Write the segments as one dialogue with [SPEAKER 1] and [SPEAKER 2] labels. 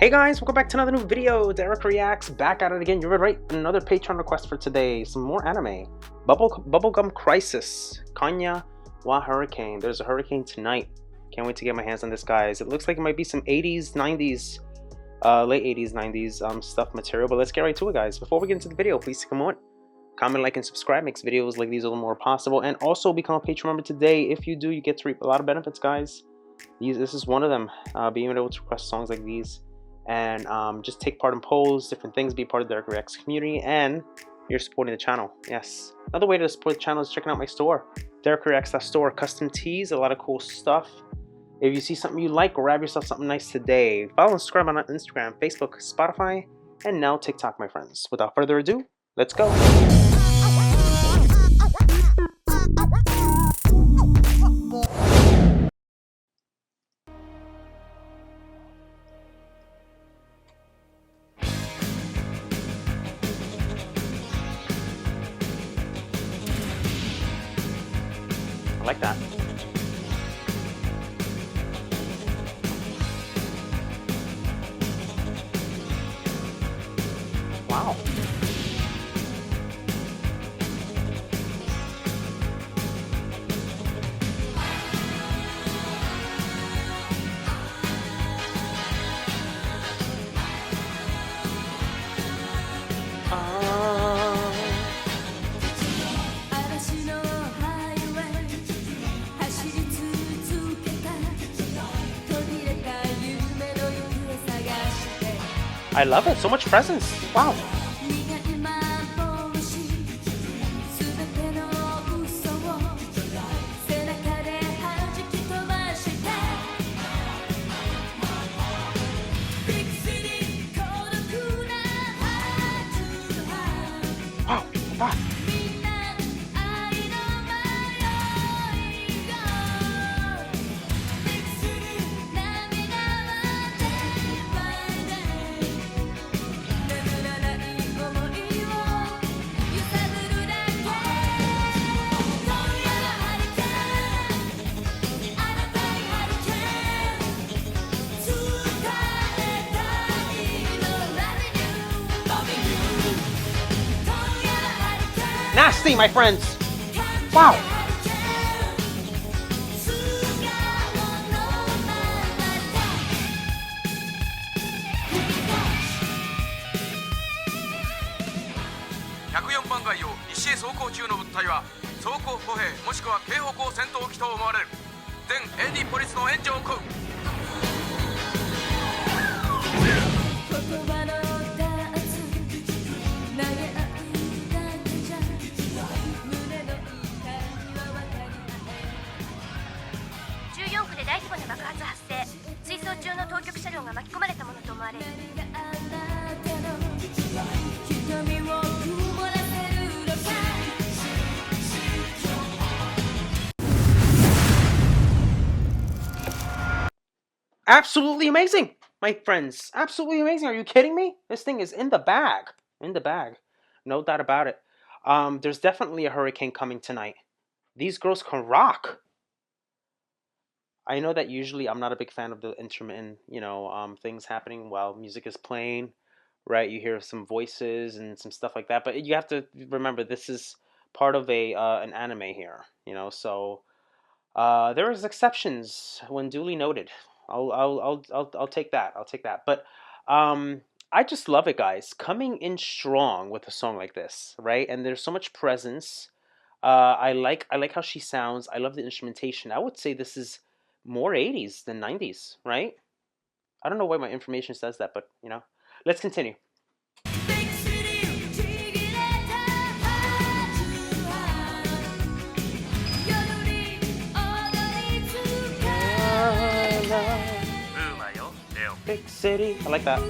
[SPEAKER 1] Hey guys, welcome back to another new video. Dereck reacts, back at it again. You're right, another Patreon request for today. Some more anime. Bubblegum Crisis, Konya wa Hurricane. There's a hurricane tonight. Can't wait to get my hands on this, guys. It looks like it might be some 80s, 90s, late 80s, 90s stuff material. But let's get right to it, guys. Before we get into the video, please take a moment, comment, like, and subscribe. Makes videos like these a little more possible. And also become a Patreon member today. If you do, you get to reap a lot of benefits, guys. This is one of them. Being able to request songs like these. And just take part in polls, different things, be part of the Dereck Reacts community, and you're supporting the channel. Yes. Another way to support the channel is checking out my store, DereckReacts.store. Custom tees, a lot of cool stuff. If you see something you like, grab yourself something nice today. Follow and subscribe on Instagram, Facebook, Spotify, and now TikTok, my friends. Without further ado, let's go. I like that. Wow. I love it. So much presence. Wow. Wow. Wow. Nasty, my friends. Wow. Absolutely amazing, my friends. Absolutely amazing. Are you kidding me? This thing is in the bag. In the bag. No doubt about it. There's definitely a hurricane coming tonight. These girls can rock. I know that usually I'm not a big fan of the intermittent, things happening while music is playing, right? You hear some voices and some stuff like that, but you have to remember this is part of an anime here, so there is exceptions when duly noted. I'll take that. I'll take that. But I just love it, guys. Coming in strong with a song like this, right? And there's so much presence. I like how she sounds. I love the instrumentation. I would say this is more 80s than 90s, right? I don't know why my information says that, but let's continue. Big city. I like that.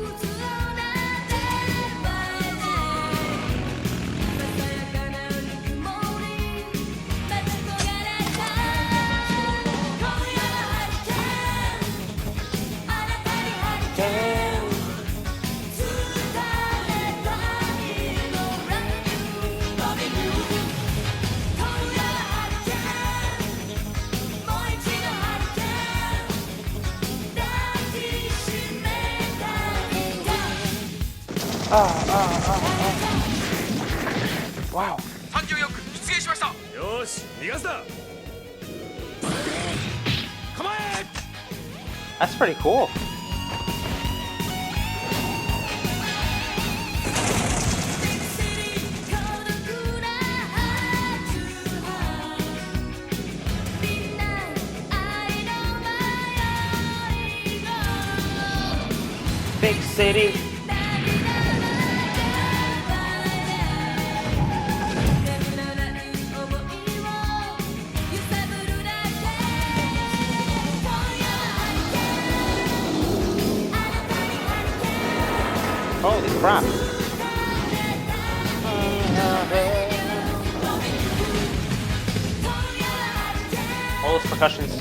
[SPEAKER 1] Wow.
[SPEAKER 2] 産業よく出現しました。よし、逃がすな。構え。
[SPEAKER 1] That's pretty cool. Big city. Holy crap. All those percussions.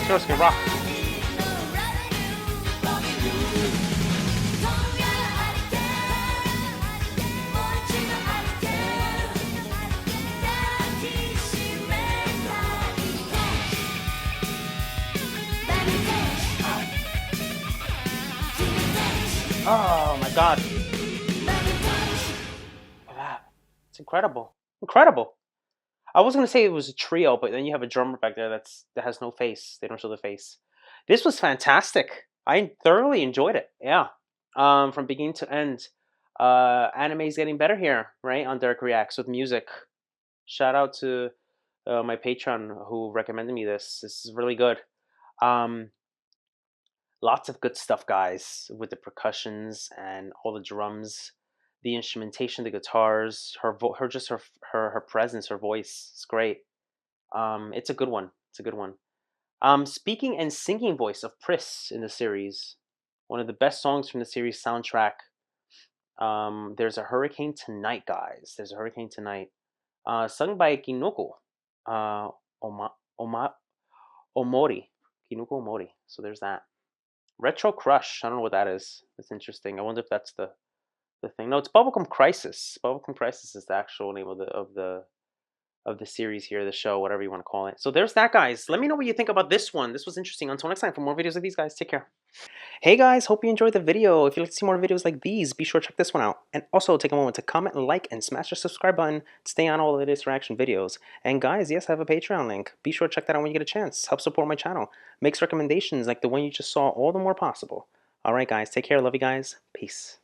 [SPEAKER 1] Heroes can rock. Oh my god. Wow. It's incredible. Incredible. I was gonna say it was a trio, but then you have a drummer back there that has no face. They don't show the face. This was fantastic. I thoroughly enjoyed it. Yeah. From beginning to end. Anime is getting better here, right? On Dereck Reacts with music. Shout out to my patron who recommended me this. This is really good. Um, Lots of good stuff, guys, with the percussions and all the drums, the instrumentation, the guitars, her presence, her voice. It's great. It's a good one. It's a good one. Speaking and singing voice of Pris in the series, one of the best songs from the series soundtrack. There's a Hurricane Tonight, guys. There's a Hurricane Tonight, sung by Kinoko, Oma, Oma, Omori, Kinoko Omori. So there's that. Retro Crush. I don't know what that is. It's interesting. I wonder if that's the thing. No, it's Bubblegum Crisis. Bubblegum Crisis is the actual name of the series here, the show, whatever you want to call it. So there's that, guys. Let me know what you think about this one. This was interesting. Until next time, for more videos like these, guys, take care. Hey guys, hope you enjoyed the video. If you'd like to see more videos like these, be sure to check this one out. And also take a moment to comment, like, and smash the subscribe button to stay on all the latest reaction videos. And guys, yes, I have a Patreon link. Be sure to check that out when you get a chance. Help support my channel. Makes recommendations like the one you just saw all the more possible. Alright guys, take care. Love you guys. Peace.